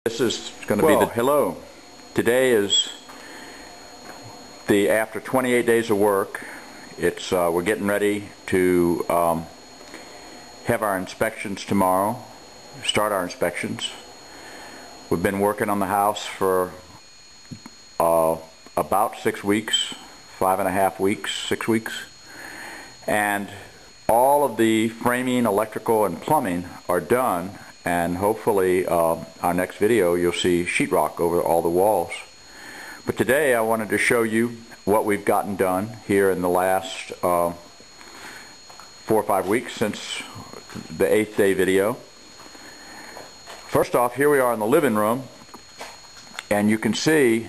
This is going to be the hello. Today is after 28 days of work. It's we're getting ready to have our inspections tomorrow. Start our inspections. We've been working on the house for about 6 weeks, 5.5 weeks, 6 weeks, and all of the framing, electrical, and plumbing are done. And hopefully our next video you'll see sheetrock over all the walls. But today I wanted to show you what we've gotten done here in the last 4 or 5 weeks since the 8th day video. First off, here we are in the living room, and you can see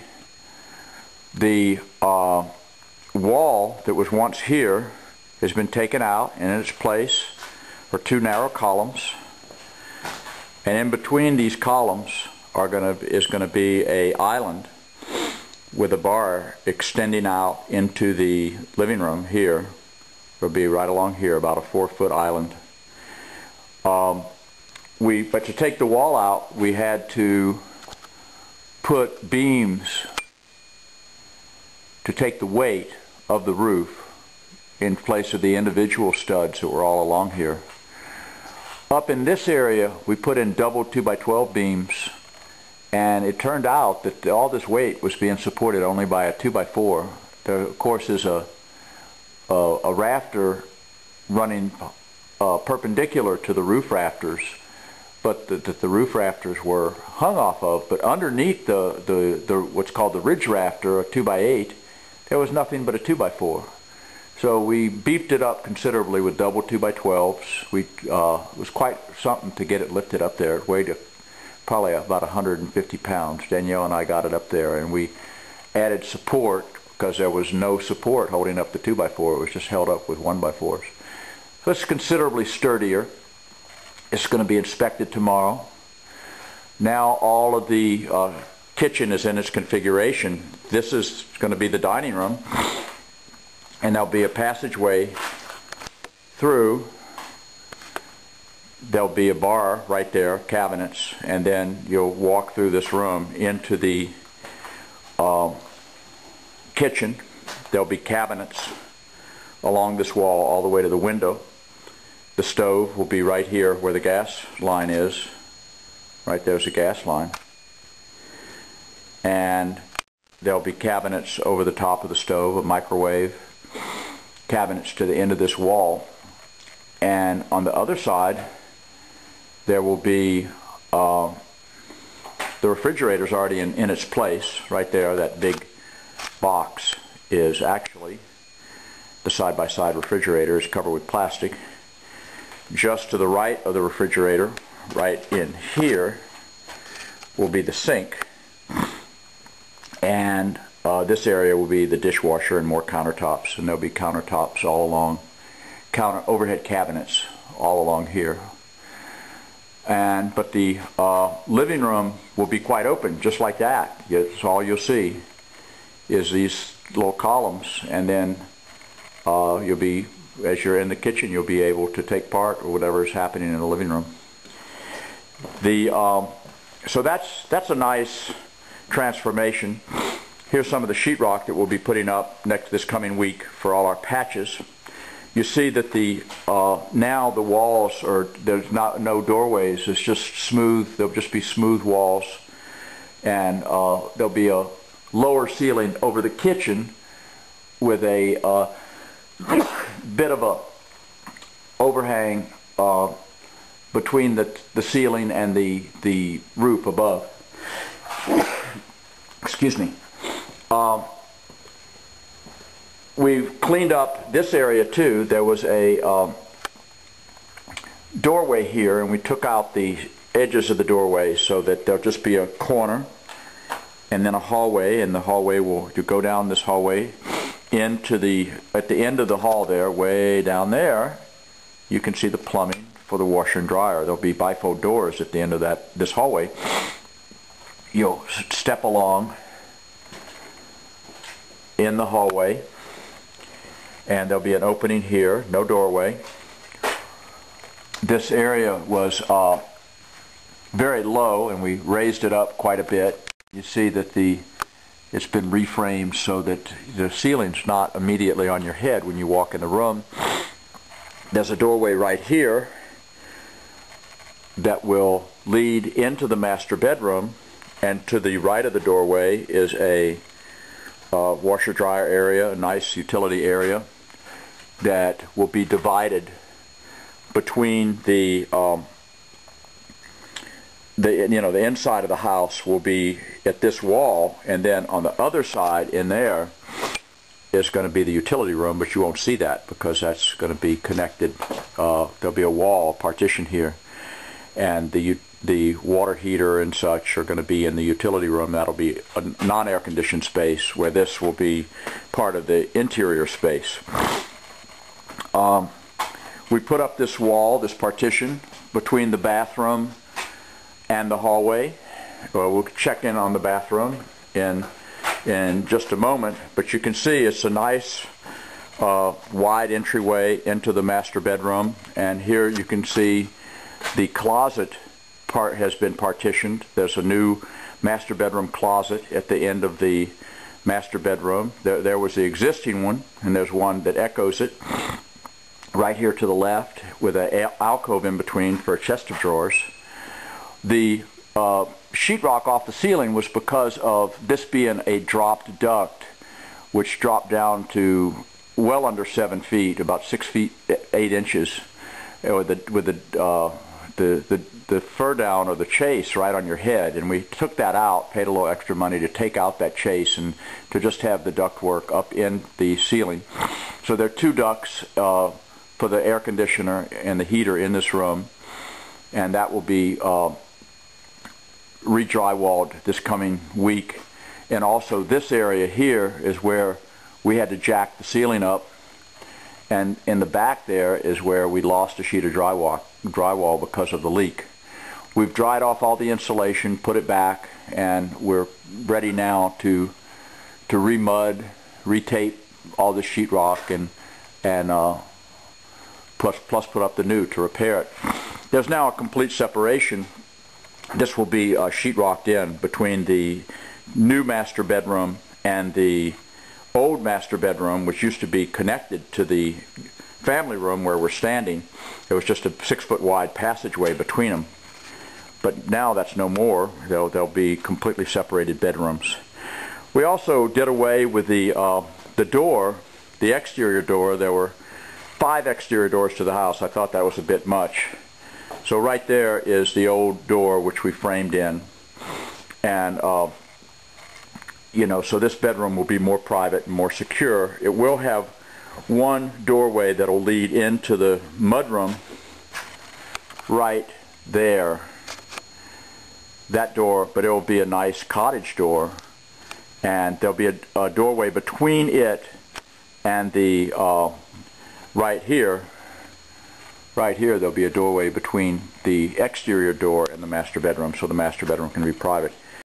the wall that was once here has been taken out, and in its place are 2 narrow columns. And in between these columns is going to be a island with a bar extending out into the living room here. It'll be right along here, about a 4-foot island. But to take the wall out, we had to put beams to take the weight of the roof in place of the individual studs that were all along here. Up in this area, we put in double 2x12 beams, and it turned out that all this weight was being supported only by a 2x4. There, of course, is a rafter running perpendicular to the roof rafters, but the roof rafters were hung off of. But underneath the what's called the ridge rafter, a 2x8, there was nothing but a 2x4. So we beefed it up considerably with double 2x12s. It was quite something to get it lifted up there. It weighed probably about 150 pounds. Danielle and I got it up there, and we added support because there was no support holding up the 2x4. It was just held up with 1x4s. So it's considerably sturdier. It's going to be inspected tomorrow. Now all of the kitchen is in its configuration. This is going to be the dining room. And there'll be a passageway through. There'll be a bar right there, cabinets, and then you'll walk through this room into the kitchen. There'll be cabinets along this wall all the way to the window. The stove will be right here where the gas line is. Right there's the gas line. And there'll be cabinets over the top of the stove, a microwave, cabinets to the end of this wall, and on the other side there will be the refrigerator's already in its place right there. That big box is actually the side-by-side refrigerator, is covered with plastic. Just to the right of the refrigerator, right in here, will be the sink, and this area will be the dishwasher and more countertops, and there'll be countertops all along, overhead cabinets all along here. But the living room will be quite open, just like that. So all you'll see is these little columns, and then you'll be, as you're in the kitchen, you'll be able to take part or whatever is happening in the living room. So that's a nice transformation. Here's some of the sheetrock that we'll be putting up this coming week for all our patches. You see that now the walls there's no doorways. It's just smooth. There'll just be smooth walls, and there'll be a lower ceiling over the kitchen with a bit of a overhang between the ceiling and the roof above. Excuse me. We've cleaned up this area too. There was a doorway here, and we took out the edges of the doorway so that there'll just be a corner and then a hallway, and the hallway you go down this hallway into at the end of the hall there, way down there, you can see the plumbing for the washer and dryer. There'll be bifold doors at the end of this hallway. You'll step along in the hallway, and there'll be an opening here, no doorway. This area was very low, and we raised it up quite a bit. You see that it's been reframed so that the ceiling's not immediately on your head when you walk in the room. There's a doorway right here that will lead into the master bedroom, and to the right of the doorway is a washer dryer area, a nice utility area that will be divided between the inside of the house will be at this wall, and then on the other side in there is going to be the utility room, but you won't see that because that's going to be connected. There'll be a wall partition here, and the water heater and such are going to be in the utility room. That'll be a non-air conditioned space, where this will be part of the interior space. We put up this wall, this partition between the bathroom and the hallway. We'll check in on the bathroom in just a moment, but you can see it's a nice wide entryway into the master bedroom, and here you can see the closet part has been partitioned. There's a new master bedroom closet at the end of the master bedroom. There was the existing one, and there's one that echoes it right here to the left with an alcove in between for a chest of drawers. The sheetrock off the ceiling was because of this being a dropped duct, which dropped down to well under 7 feet, about 6 feet 8 inches, with the fur down or the chase right on your head. And we took that out, paid a little extra money to take out that chase and to just have the ductwork up in the ceiling. So there are 2 ducts for the air conditioner and the heater in this room, and that will be re-drywalled this coming week. And also this area here is where we had to jack the ceiling up, and in the back there is where we lost a sheet of drywall because of the leak. We've dried off all the insulation, put it back, and we're ready now to re-mud, re-tape all the sheetrock, and plus put up the new to repair it. There's now a complete separation. This will be sheetrocked in between the new master bedroom and the old master bedroom, which used to be connected to the family room where we're standing. There was just a 6-foot wide passageway between them, but now that's no more. They'll be completely separated bedrooms. We also did away with the door, the exterior door. There were 5 exterior doors to the house. I thought that was a bit much. So right there is the old door, which we framed in, and so this bedroom will be more private and more secure. It will have one doorway that will lead into the mudroom right there. That door, but it will be a nice cottage door, and there'll be a doorway between it and the right here there'll be a doorway between the exterior door and the master bedroom, so the master bedroom can be private.